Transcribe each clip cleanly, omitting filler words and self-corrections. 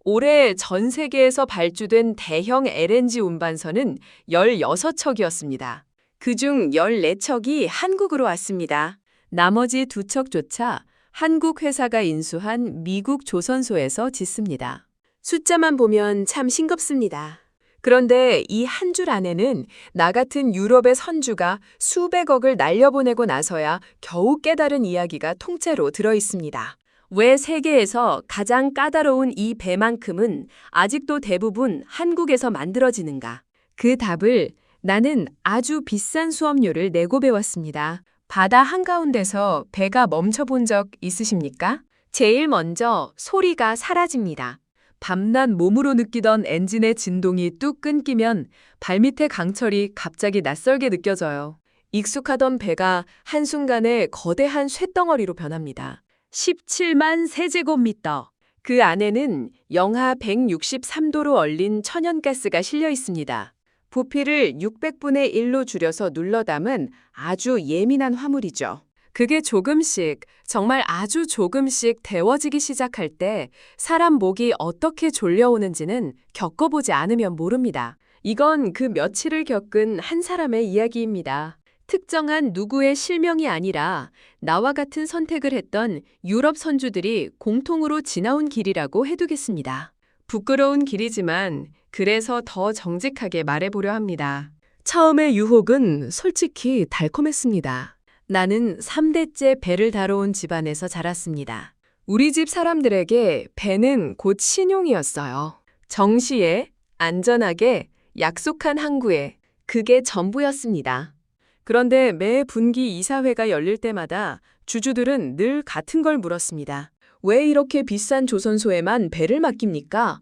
올해 전 세계에서 발주된 대형 LNG 운반선은 16척이었습니다. 그중 14척이 한국으로 왔습니다. 나머지 2척조차 한국 회사가 인수한 미국 조선소에서 짓습니다. 숫자만 보면 참 싱겁습니다. 그런데 이 한 줄 안에는 나 같은 유럽의 선주가 수백억을 날려보내고 나서야 겨우 깨달은 이야기가 통째로 들어있습니다. 왜 세계에서 가장 까다로운 이 배만큼은 아직도 대부분 한국에서 만들어지는가? 그 답을 나는 아주 비싼 수업료를 내고 배웠습니다. 바다 한가운데서 배가 멈춰본 적 있으십니까? 제일 먼저 소리가 사라집니다. 밤낮 몸으로 느끼던 엔진의 진동이 뚝 끊기면 발밑의 강철이 갑자기 낯설게 느껴져요. 익숙하던 배가 한순간에 거대한 쇳덩어리로 변합니다. 17만 세제곱미터. 그 안에는 영하 163도로 얼린 천연가스가 실려 있습니다. 부피를 600분의 1로 줄여서 눌러 담은 아주 예민한 화물이죠. 그게 조금씩, 정말 아주 조금씩 데워지기 시작할 때 사람 목이 어떻게 졸려오는지는 겪어보지 않으면 모릅니다. 이건 그 며칠을 겪은 한 사람의 이야기입니다. 특정한 누구의 실명이 아니라 나와 같은 선택을 했던 유럽 선주들이 공통으로 지나온 길이라고 해두겠습니다. 부끄러운 길이지만 그래서 더 정직하게 말해보려 합니다. 처음의 유혹은 솔직히 달콤했습니다. 나는 3대째 배를 다뤄온 집안에서 자랐습니다. 우리 집 사람들에게 배는 곧 신용이었어요. 정시에, 안전하게, 약속한 항구에 그게 전부였습니다. 그런데 매 분기 이사회가 열릴 때마다 주주들은 늘 같은 걸 물었습니다. 왜 이렇게 비싼 조선소에만 배를 맡깁니까?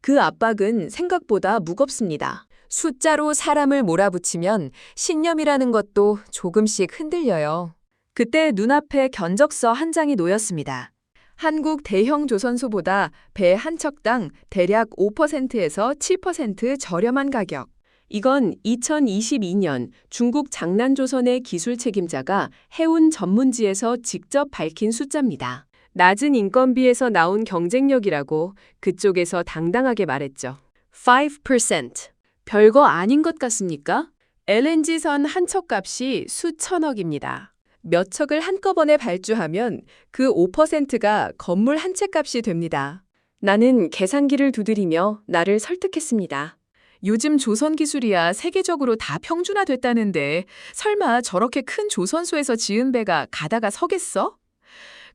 그 압박은 생각보다 무겁습니다. 숫자로 사람을 몰아붙이면 신념이라는 것도 조금씩 흔들려요. 그때 눈앞에 견적서 한 장이 놓였습니다. 한국 대형 조선소보다 배 한 척당 대략 5%에서 7% 저렴한 가격. 이건 2022년 중국 장난조선의 기술 책임자가 해운 전문지에서 직접 밝힌 숫자입니다. 낮은 인건비에서 나온 경쟁력이라고 그쪽에서 당당하게 말했죠. 5%. 별거 아닌 것 같습니까? LNG선 한 척 값이 수천억입니다. 몇 척을 한꺼번에 발주하면 그 5%가 건물 한 채 값이 됩니다. 나는 계산기를 두드리며 나를 설득했습니다. 요즘 조선 기술이야 세계적으로 다 평준화됐다는데 설마 저렇게 큰 조선소에서 지은 배가 가다가 서겠어?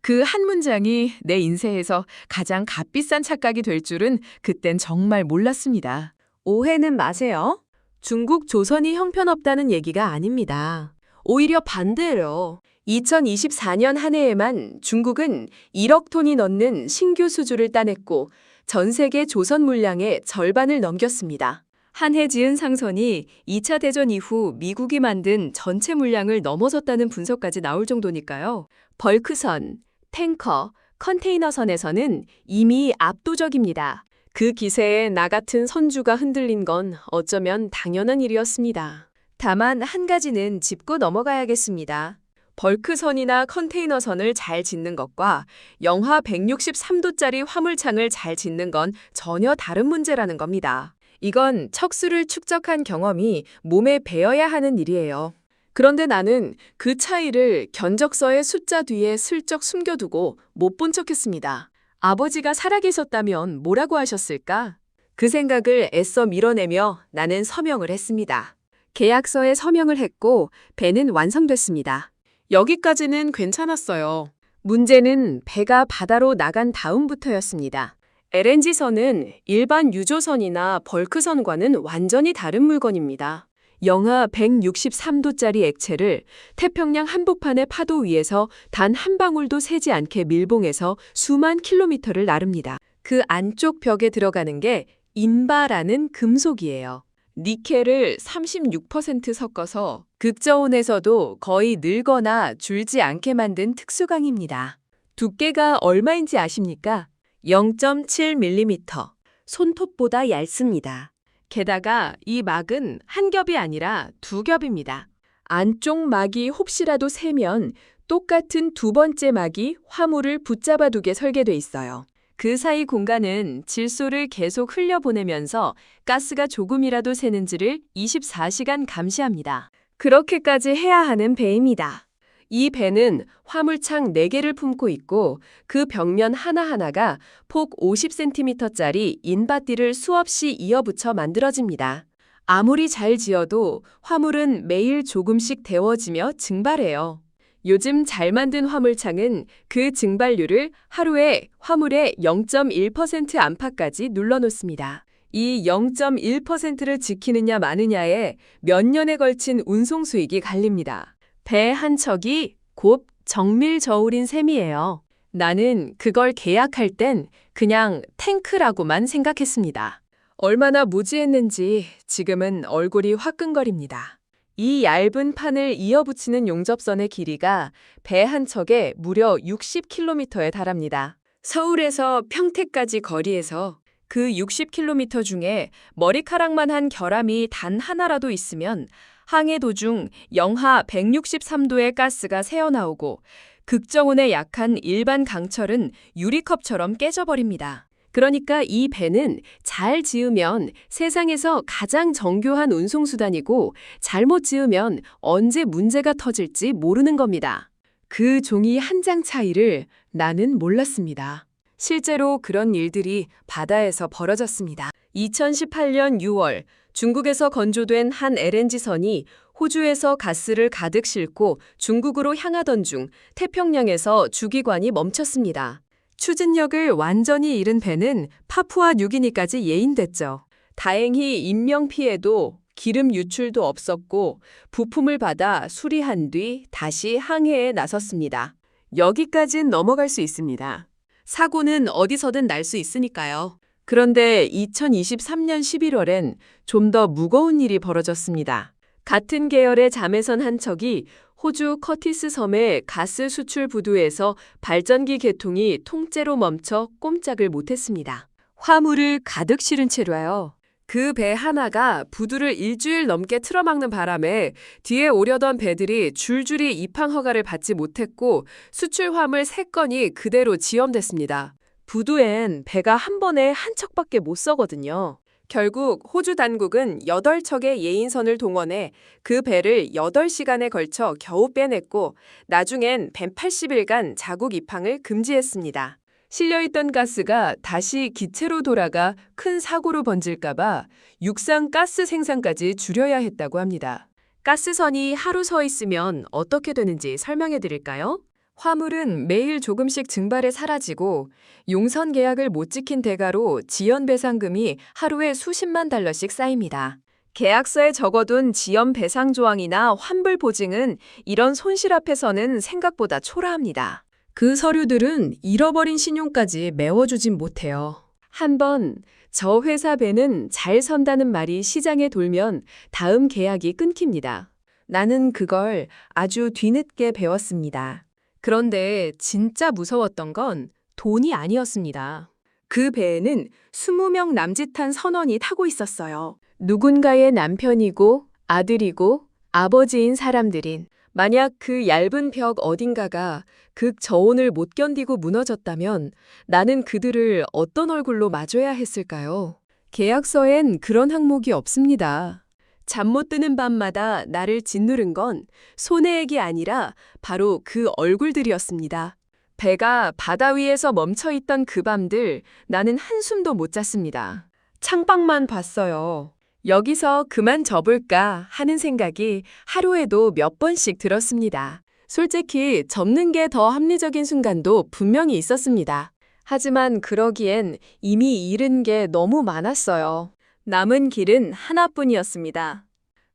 그 한 문장이 내 인생에서 가장 값비싼 착각이 될 줄은 그땐 정말 몰랐습니다. 오해는 마세요. 중국 조선이 형편없다는 얘기가 아닙니다. 오히려 반대예요. 2024년 한 해에만 중국은 1억 톤이 넘는 신규 수주를 따냈고 전 세계 조선 물량의 절반을 넘겼습니다. 한 해 지은 상선이 2차 대전 이후 미국이 만든 전체 물량을 넘어섰다는 분석까지 나올 정도니까요. 벌크선, 탱커, 컨테이너선에서는 이미 압도적입니다. 그 기세에 나 같은 선주가 흔들린 건 어쩌면 당연한 일이었습니다. 다만 한 가지는 짚고 넘어가야겠습니다. 벌크선이나 컨테이너선을 잘 짓는 것과 영하 163도짜리 화물창을 잘 짓는 건 전혀 다른 문제라는 겁니다. 이건 척수를 축적한 경험이 몸에 배어야 하는 일이에요. 그런데 나는 그 차이를 견적서의 숫자 뒤에 슬쩍 숨겨두고 못 본 척했습니다. 아버지가 살아계셨다면 뭐라고 하셨을까? 그 생각을 애써 밀어내며 나는 서명을 했습니다. 계약서에 서명을 했고 배는 완성됐습니다. 여기까지는 괜찮았어요. 문제는 배가 바다로 나간 다음부터였습니다. LNG선은 일반 유조선이나 벌크선과는 완전히 다른 물건입니다. 영하 163도짜리 액체를 태평양 한복판의 파도 위에서 단 한 방울도 새지 않게 밀봉해서 수만 킬로미터를 나릅니다. 그 안쪽 벽에 들어가는 게 인바라는 금속이에요. 니켈을 36% 섞어서 극저온에서도 거의 늘거나 줄지 않게 만든 특수강입니다. 두께가 얼마인지 아십니까? 0.7mm, 손톱보다 얇습니다. 게다가 이 막은 한 겹이 아니라 두 겹입니다. 안쪽 막이 혹시라도 새면 똑같은 두 번째 막이 화물을 붙잡아두게 설계돼 있어요. 그 사이 공간은 질소를 계속 흘려보내면서 가스가 조금이라도 새는지를 24시간 감시합니다. 그렇게까지 해야 하는 배입니다. 이 배는 화물창 4개를 품고 있고 그 벽면 하나하나가 폭 50cm짜리 인바띠를 수없이 이어붙여 만들어집니다. 아무리 잘 지어도 화물은 매일 조금씩 데워지며 증발해요. 요즘 잘 만든 화물창은 그 증발률을 하루에 화물의 0.1% 안팎까지 눌러놓습니다. 이 0.1%를 지키느냐 마느냐에 몇 년에 걸친 운송 수익이 갈립니다. 배 한 척이 곧 정밀저울인 셈이에요. 나는 그걸 계약할 땐 그냥 탱크라고만 생각했습니다. 얼마나 무지했는지 지금은 얼굴이 화끈거립니다. 이 얇은 판을 이어붙이는 용접선의 길이가 배 한 척에 무려 60km에 달합니다. 서울에서 평택까지 거리에서 그 60km 중에 머리카락만 한 결함이 단 하나라도 있으면 항해 도중 영하 163도의 가스가 새어나오고 극저온에 약한 일반 강철은 유리컵처럼 깨져버립니다. 그러니까 이 배는 잘 지으면 세상에서 가장 정교한 운송수단이고 잘못 지으면 언제 문제가 터질지 모르는 겁니다. 그 종이 한 장 차이를 나는 몰랐습니다. 실제로 그런 일들이 바다에서 벌어졌습니다. 2018년 6월 중국에서 건조된 한 LNG선이 호주에서 가스를 가득 싣고 중국으로 향하던 중 태평양에서 주기관이 멈췄습니다. 추진력을 완전히 잃은 배는 파푸아 뉴기니까지 예인됐죠. 다행히 인명피해도 기름 유출도 없었고 부품을 받아 수리한 뒤 다시 항해에 나섰습니다. 여기까진 넘어갈 수 있습니다. 사고는 어디서든 날 수 있으니까요. 그런데 2023년 11월엔 좀 더 무거운 일이 벌어졌습니다. 같은 계열의 자매선 한 척이 호주 커티스 섬의 가스 수출 부두에서 발전기 개통이 통째로 멈춰 꼼짝을 못했습니다. 화물을 가득 실은 채로요. 그 배 하나가 부두를 일주일 넘게 틀어막는 바람에 뒤에 오려던 배들이 줄줄이 입항 허가를 받지 못했고 수출 화물 3건이 그대로 지연됐습니다. 부두엔 배가 한 번에 한 척밖에 못 서거든요. 결국 호주 당국은 8척의 예인선을 동원해 그 배를 8시간에 걸쳐 겨우 빼냈고 나중엔 180일간 자국 입항을 금지했습니다. 실려있던 가스가 다시 기체로 돌아가 큰 사고로 번질까봐 육상 가스 생산까지 줄여야 했다고 합니다. 가스선이 하루 서 있으면 어떻게 되는지 설명해 드릴까요? 화물은 매일 조금씩 증발해 사라지고 용선 계약을 못 지킨 대가로 지연 배상금이 하루에 수십만 달러씩 쌓입니다. 계약서에 적어둔 지연 배상 조항이나 환불 보증은 이런 손실 앞에서는 생각보다 초라합니다. 그 서류들은 잃어버린 신용까지 메워주진 못해요. 한번 저 회사 배는 잘 선다는 말이 시장에 돌면 다음 계약이 끊깁니다. 나는 그걸 아주 뒤늦게 배웠습니다. 그런데 진짜 무서웠던 건 돈이 아니었습니다. 그 배에는 20명 남짓한 선원이 타고 있었어요. 누군가의 남편이고 아들이고 아버지인 사람들인. 만약 그 얇은 벽 어딘가가 극저온을 못 견디고 무너졌다면 나는 그들을 어떤 얼굴로 마줘야 했을까요? 계약서엔 그런 항목이 없습니다. 잠 못 드는 밤마다 나를 짓누른 건 손해액이 아니라 바로 그 얼굴들이었습니다. 배가 바다 위에서 멈춰있던 그 밤들 나는 한숨도 못 잤습니다. 창밖만 봤어요. 여기서 그만 접을까 하는 생각이 하루에도 몇 번씩 들었습니다. 솔직히 접는 게 더 합리적인 순간도 분명히 있었습니다. 하지만 그러기엔 이미 잃은 게 너무 많았어요. 남은 길은 하나뿐이었습니다.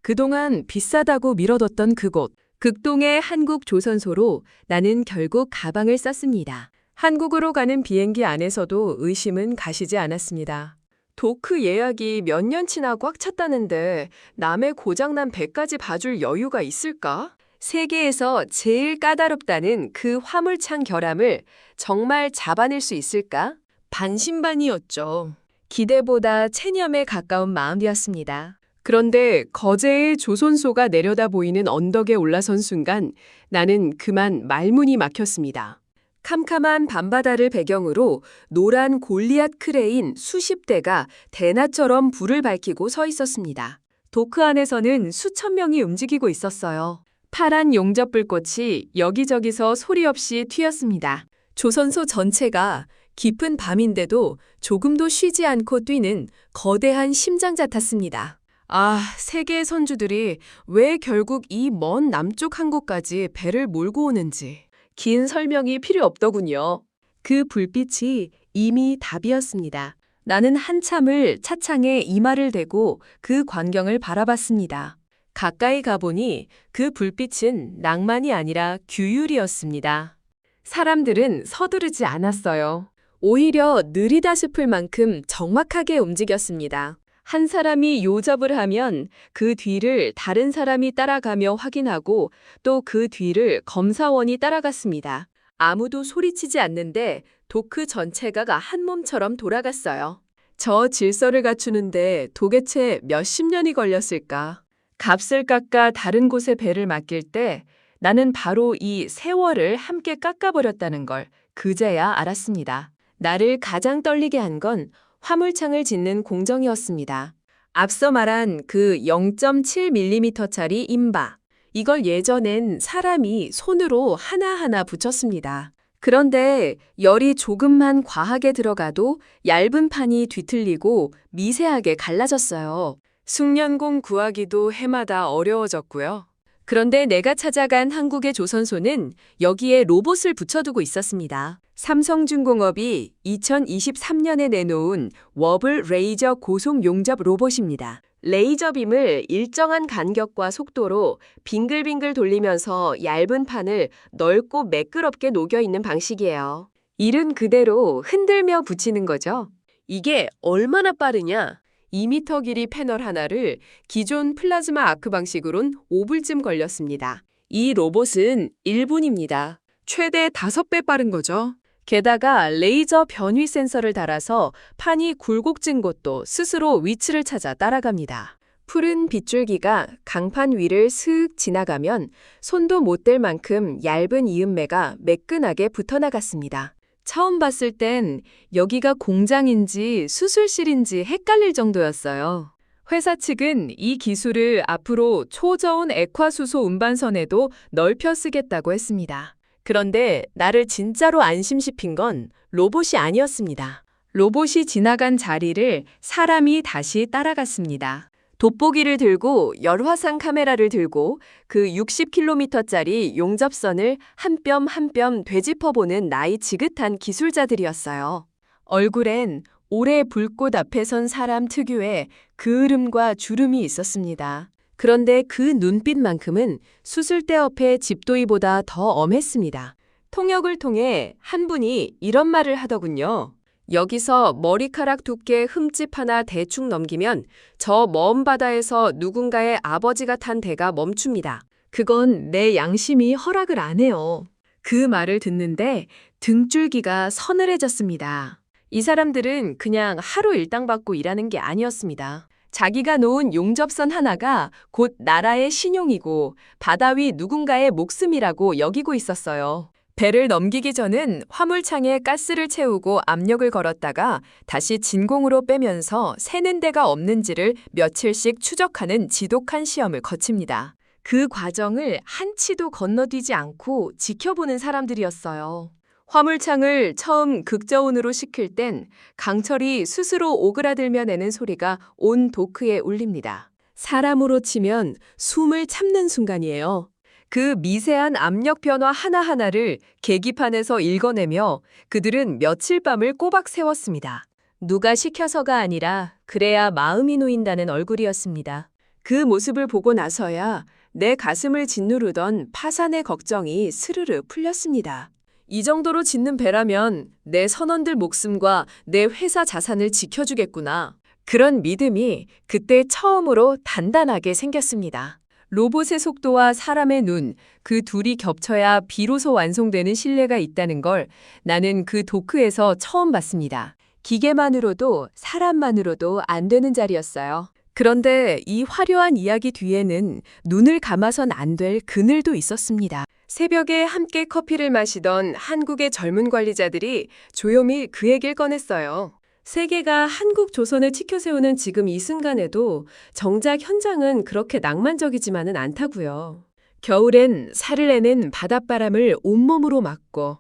그동안 비싸다고 미뤄뒀던 그곳, 극동의 한국조선소로 나는 결국 가방을 쌌습니다. 한국으로 가는 비행기 안에서도 의심은 가시지 않았습니다. 도크 예약이 몇 년치나 꽉 찼다는데 남의 고장난 배까지 봐줄 여유가 있을까? 세계에서 제일 까다롭다는 그 화물창 결함을 정말 잡아낼 수 있을까? 반신반의였죠. 기대보다 체념에 가까운 마음이었습니다. 그런데 거제의 조선소가 내려다 보이는 언덕에 올라선 순간 나는 그만 말문이 막혔습니다. 캄캄한 밤바다를 배경으로 노란 골리앗 크레인 수십 대가 대낮처럼 불을 밝히고 서 있었습니다. 도크 안에서는 수천 명이 움직이고 있었어요. 파란 용접 불꽃이 여기저기서 소리 없이 튀었습니다. 조선소 전체가 깊은 밤인데도 조금도 쉬지 않고 뛰는 거대한 심장자 탔습니다. 아, 세계의 선주들이 왜 결국 이 먼 남쪽 항구까지 배를 몰고 오는지 긴 설명이 필요 없더군요. 그 불빛이 이미 답이었습니다. 나는 한참을 차창에 이마를 대고 그 광경을 바라봤습니다. 가까이 가보니 그 불빛은 낭만이 아니라 규율이었습니다. 사람들은 서두르지 않았어요. 오히려 느리다 싶을 만큼 정확하게 움직였습니다. 한 사람이 요접을 하면 그 뒤를 다른 사람이 따라가며 확인하고 또 그 뒤를 검사원이 따라갔습니다. 아무도 소리치지 않는데 도크 전체가 한 몸처럼 돌아갔어요. 저 질서를 갖추는데 도대체 몇십 년이 걸렸을까? 값을 깎아 다른 곳에 배를 맡길 때 나는 바로 이 세월을 함께 깎아버렸다는 걸 그제야 알았습니다. 나를 가장 떨리게 한 건 화물창을 짓는 공정이었습니다. 앞서 말한 그 0.7mm짜리 임바. 이걸 예전엔 사람이 손으로 하나하나 붙였습니다. 그런데 열이 조금만 과하게 들어가도 얇은 판이 뒤틀리고 미세하게 갈라졌어요. 숙련공 구하기도 해마다 어려워졌고요. 그런데 내가 찾아간 한국의 조선소는 여기에 로봇을 붙여두고 있었습니다. 삼성중공업이 2023년에 내놓은 워블 레이저 고속 용접 로봇입니다. 레이저빔을 일정한 간격과 속도로 빙글빙글 돌리면서 얇은 판을 넓고 매끄럽게 녹여 있는 방식이에요. 이른 그대로 흔들며 붙이는 거죠. 이게 얼마나 빠르냐? 2m 길이 패널 하나를 기존 플라즈마 아크 방식으론 5분쯤 걸렸습니다. 이 로봇은 1분입니다. 최대 5배 빠른 거죠. 게다가 레이저 변위 센서를 달아서 판이 굴곡진 곳도 스스로 위치를 찾아 따라갑니다. 푸른 빗줄기가 강판 위를 슥 지나가면 손도 못 댈 만큼 얇은 이음매가 매끈하게 붙어나갔습니다. 처음 봤을 땐 여기가 공장인지 수술실인지 헷갈릴 정도였어요. 회사 측은 이 기술을 앞으로 초저온 액화수소 운반선에도 넓혀 쓰겠다고 했습니다. 그런데 나를 진짜로 안심시킨 건 로봇이 아니었습니다. 로봇이 지나간 자리를 사람이 다시 따라갔습니다. 돋보기를 들고 열화상 카메라를 들고 그 60km짜리 용접선을 한 뼘 한 뼘 되짚어보는 나이 지긋한 기술자들이었어요. 얼굴엔 오래 불꽃 앞에 선 사람 특유의 그을음과 주름이 있었습니다. 그런데 그 눈빛만큼은 수술대 옆의 집도이보다 더 엄했습니다. 통역을 통해 한 분이 이런 말을 하더군요. 여기서 머리카락 두께 흠집 하나 대충 넘기면 저 먼 바다에서 누군가의 아버지가 탄 대가 멈춥니다. 그건 내 양심이 허락을 안 해요. 그 말을 듣는데 등줄기가 서늘해졌습니다. 이 사람들은 그냥 하루 일당 받고 일하는 게 아니었습니다. 자기가 놓은 용접선 하나가 곧 나라의 신용이고 바다 위 누군가의 목숨이라고 여기고 있었어요. 배를 넘기기 전은 화물창에 가스를 채우고 압력을 걸었다가 다시 진공으로 빼면서 새는 데가 없는지를 며칠씩 추적하는 지독한 시험을 거칩니다. 그 과정을 한치도 건너뛰지 않고 지켜보는 사람들이었어요. 화물창을 처음 극저온으로 식힐 땐 강철이 스스로 오그라들며 내는 소리가 온 도크에 울립니다. 사람으로 치면 숨을 참는 순간이에요. 그 미세한 압력 변화 하나하나를 계기판에서 읽어내며 그들은 며칠 밤을 꼬박 세웠습니다. 누가 시켜서가 아니라 그래야 마음이 놓인다는 얼굴이었습니다. 그 모습을 보고 나서야 내 가슴을 짓누르던 파산의 걱정이 스르르 풀렸습니다. 이 정도로 짓는 배라면 내 선원들 목숨과 내 회사 자산을 지켜주겠구나. 그런 믿음이 그때 처음으로 단단하게 생겼습니다. 로봇의 속도와 사람의 눈, 그 둘이 겹쳐야 비로소 완성되는 신뢰가 있다는 걸 나는 그 도크에서 처음 봤습니다. 기계만으로도 사람만으로도 안 되는 자리였어요. 그런데 이 화려한 이야기 뒤에는 눈을 감아선 안 될 그늘도 있었습니다. 새벽에 함께 커피를 마시던 한국의 젊은 관리자들이 조용히 그 얘기를 꺼냈어요. 세계가 한국 조선을 치켜세우는 지금 이 순간에도 정작 현장은 그렇게 낭만적이지만은 않다고요. 겨울엔 살을 내는 바닷바람을 온몸으로 맞고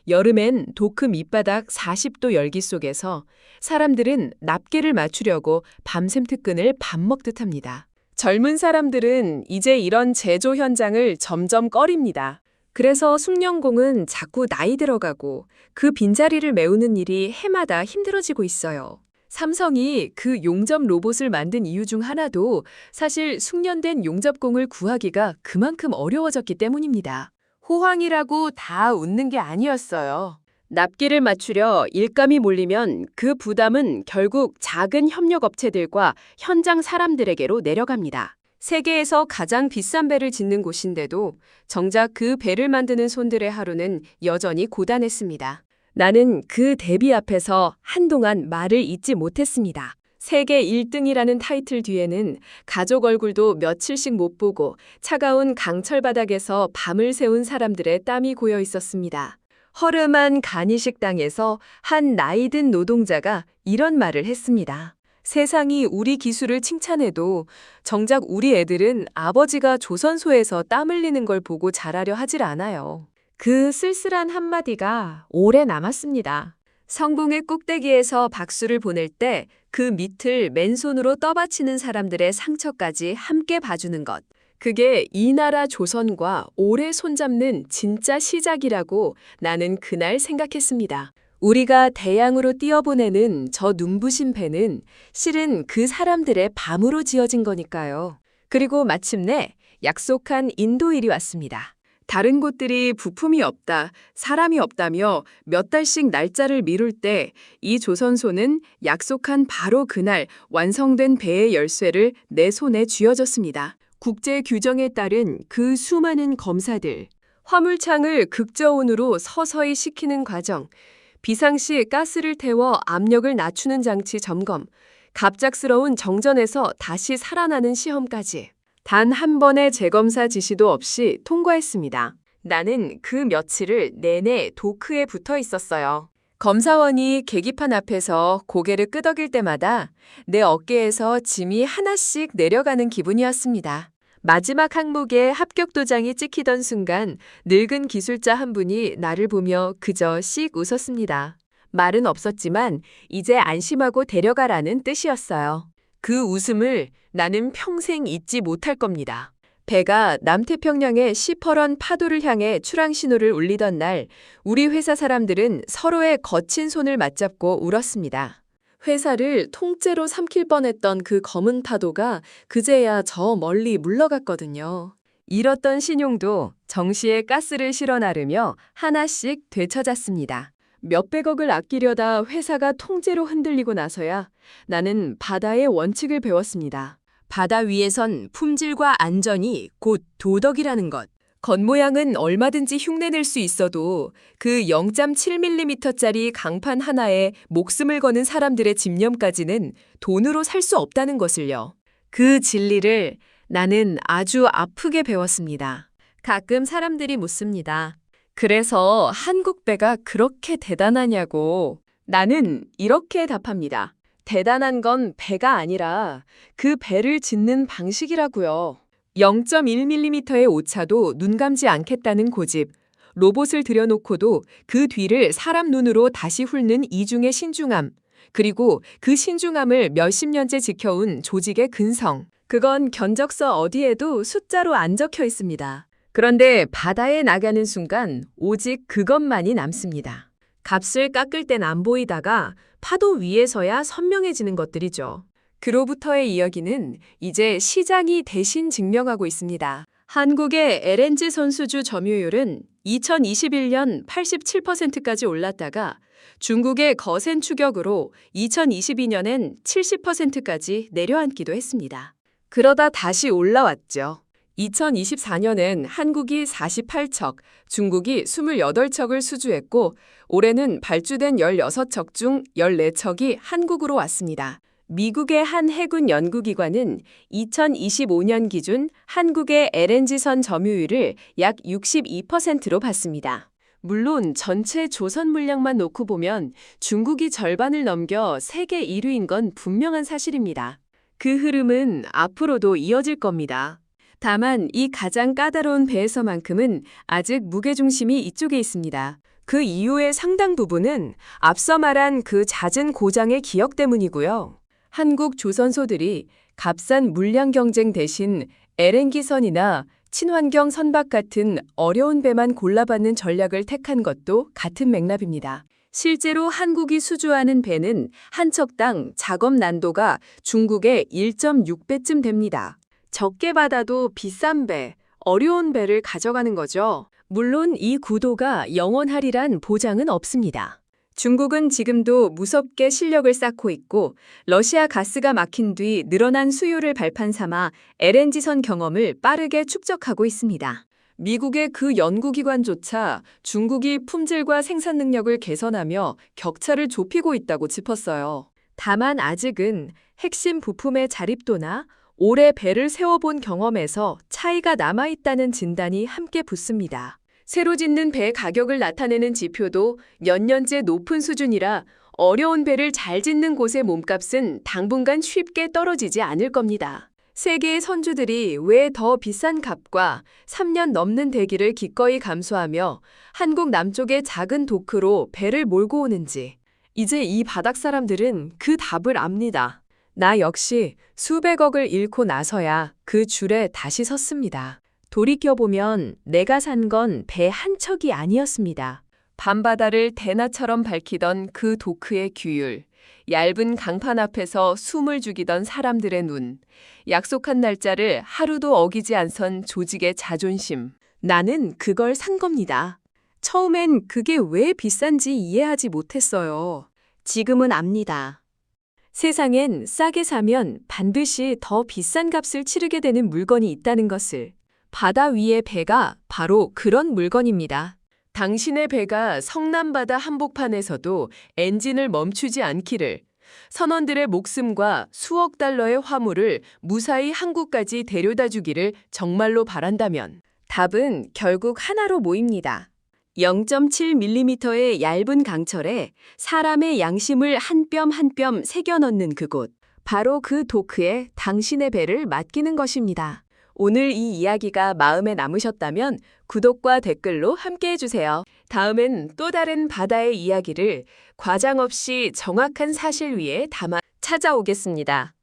여름엔 도크 밑바닥 40도 열기 속에서 사람들은 납계를 맞추려고 밤샘 특근을 밥 먹듯 합니다. 젊은 사람들은 이제 이런 제조 현장을 점점 꺼립니다. 그래서 숭령공은 자꾸 나이 들어가고 그 빈자리를 메우는 일이 해마다 힘들어지고 있어요. 삼성이 그 용접 로봇을 만든 이유 중 하나도 사실 숙련된 용접공을 구하기가 그만큼 어려워졌기 때문입니다. 호황이라고 다 웃는 게 아니었어요. 납기를 맞추려 일감이 몰리면 그 부담은 결국 작은 협력업체들과 현장 사람들에게로 내려갑니다. 세계에서 가장 비싼 배를 짓는 곳인데도 정작 그 배를 만드는 손들의 하루는 여전히 고단했습니다. 나는 그 대비 앞에서 한동안 말을 잇지 못했습니다. 세계 1등이라는 타이틀 뒤에는 가족 얼굴도 며칠씩 못 보고 차가운 강철 바닥에서 밤을 새운 사람들의 땀이 고여 있었습니다. 허름한 간이 식당에서 한 나이든 노동자가 이런 말을 했습니다. 세상이 우리 기술을 칭찬해도 정작 우리 애들은 아버지가 조선소에서 땀 흘리는 걸 보고 자라려 하질 않아요. 그 쓸쓸한 한마디가 오래 남았습니다. 성공의 꼭대기에서 박수를 보낼 때 그 밑을 맨손으로 떠받치는 사람들의 상처까지 함께 봐주는 것. 그게 이 나라 조선과 오래 손잡는 진짜 시작이라고 나는 그날 생각했습니다. 우리가 대양으로 띄어보내는 저 눈부신 배는 실은 그 사람들의 밤으로 지어진 거니까요. 그리고 마침내 약속한 인도일이 왔습니다. 다른 곳들이 부품이 없다, 사람이 없다며 몇 달씩 날짜를 미룰 때 이 조선소는 약속한 바로 그날 완성된 배의 열쇠를 내 손에 쥐어줬습니다. 국제 규정에 따른 그 수많은 검사들, 화물창을 극저온으로 서서히 식히는 과정, 비상시 가스를 태워 압력을 낮추는 장치 점검, 갑작스러운 정전에서 다시 살아나는 시험까지. 단 한 번의 재검사 지시도 없이 통과했습니다. 나는 그 며칠을 내내 도크에 붙어 있었어요. 검사원이 계기판 앞에서 고개를 끄덕일 때마다 내 어깨에서 짐이 하나씩 내려가는 기분이었습니다. 마지막 항목에 합격 도장이 찍히던 순간 늙은 기술자 한 분이 나를 보며 그저 씩 웃었습니다. 말은 없었지만 이제 안심하고 데려가라는 뜻이었어요. 그 웃음을 나는 평생 잊지 못할 겁니다. 배가 남태평양의 시퍼런 파도를 향해 출항 신호를 울리던 날, 우리 회사 사람들은 서로의 거친 손을 맞잡고 울었습니다. 회사를 통째로 삼킬 뻔했던 그 검은 파도가 그제야 저 멀리 물러갔거든요. 잃었던 신용도 정시에 가스를 실어 나르며 하나씩 되찾았습니다. 몇백억을 아끼려다 회사가 통째로 흔들리고 나서야 나는 바다의 원칙을 배웠습니다. 바다 위에선 품질과 안전이 곧 도덕이라는 것. 겉모양은 얼마든지 흉내낼 수 있어도 그 0.7mm짜리 강판 하나에 목숨을 거는 사람들의 집념까지는 돈으로 살 수 없다는 것을요. 그 진리를 나는 아주 아프게 배웠습니다. 가끔 사람들이 묻습니다. 그래서 한국 배가 그렇게 대단하냐고. 나는 이렇게 답합니다. 대단한 건 배가 아니라 그 배를 짓는 방식이라고요. 0.1mm의 오차도 눈 감지 않겠다는 고집, 로봇을 들여놓고도 그 뒤를 사람 눈으로 다시 훑는 이중의 신중함, 그리고 그 신중함을 몇십 년째 지켜온 조직의 근성. 그건 견적서 어디에도 숫자로 안 적혀 있습니다. 그런데 바다에 나가는 순간 오직 그것만이 남습니다. 값을 깎을 땐 안 보이다가 파도 위에서야 선명해지는 것들이죠. 그로부터의 이야기는 이제 시장이 대신 증명하고 있습니다. 한국의 LNG 선수주 점유율은 2021년 87%까지 올랐다가 중국의 거센 추격으로 2022년엔 70%까지 내려앉기도 했습니다. 그러다 다시 올라왔죠. 2024년엔 한국이 48척, 중국이 28척을 수주했고 올해는 발주된 16척 중 14척이 한국으로 왔습니다. 미국의 한 해군 연구기관은 2025년 기준 한국의 LNG선 점유율을 약 62%로 봤습니다. 물론 전체 조선 물량만 놓고 보면 중국이 절반을 넘겨 세계 1위인 건 분명한 사실입니다. 그 흐름은 앞으로도 이어질 겁니다. 다만 이 가장 까다로운 배에서만큼은 아직 무게중심이 이쪽에 있습니다. 그 이유의 상당 부분은 앞서 말한 그 잦은 고장의 기억 때문이고요. 한국 조선소들이 값싼 물량 경쟁 대신 LNG선이나 친환경 선박 같은 어려운 배만 골라받는 전략을 택한 것도 같은 맥락입니다. 실제로 한국이 수주하는 배는 한 척당 작업 난도가 중국의 1.6배쯤 됩니다. 적게 받아도 비싼 배, 어려운 배를 가져가는 거죠. 물론 이 구도가 영원하리란 보장은 없습니다. 중국은 지금도 무섭게 실력을 쌓고 있고 러시아 가스가 막힌 뒤 늘어난 수요를 발판 삼아 LNG선 경험을 빠르게 축적하고 있습니다. 미국의 그 연구기관조차 중국이 품질과 생산 능력을 개선하며 격차를 좁히고 있다고 짚었어요. 다만 아직은 핵심 부품의 자립도나 오래 배를 세워본 경험에서 차이가 남아있다는 진단이 함께 붙습니다. 새로 짓는 배 가격을 나타내는 지표도 몇 년째 높은 수준이라 어려운 배를 잘 짓는 곳의 몸값은 당분간 쉽게 떨어지지 않을 겁니다. 세계의 선주들이 왜 더 비싼 값과 3년 넘는 대기를 기꺼이 감수하며 한국 남쪽의 작은 도크로 배를 몰고 오는지 이제 이 바닥 사람들은 그 답을 압니다. 나 역시 수백억을 잃고 나서야 그 줄에 다시 섰습니다. 돌이켜보면 내가 산 건 배 한 척이 아니었습니다. 밤바다를 대나처럼 밝히던 그 도크의 규율, 얇은 강판 앞에서 숨을 죽이던 사람들의 눈, 약속한 날짜를 하루도 어기지 않선 조직의 자존심. 나는 그걸 산 겁니다. 처음엔 그게 왜 비싼지 이해하지 못했어요. 지금은 압니다. 세상엔 싸게 사면 반드시 더 비싼 값을 치르게 되는 물건이 있다는 것을. 바다 위의 배가 바로 그런 물건입니다. 당신의 배가 성남바다 한복판에서도 엔진을 멈추지 않기를, 선원들의 목숨과 수억 달러의 화물을 무사히 한국까지 데려다 주기를 정말로 바란다면 답은 결국 하나로 모입니다. 0.7mm의 얇은 강철에 사람의 양심을 한 뼘 한 뼘 새겨 넣는 그곳. 바로 그 도크에 당신의 배를 맡기는 것입니다. 오늘 이 이야기가 마음에 남으셨다면 구독과 댓글로 함께 해주세요. 다음엔 또 다른 바다의 이야기를 과장 없이 정확한 사실 위에 담아 찾아오겠습니다.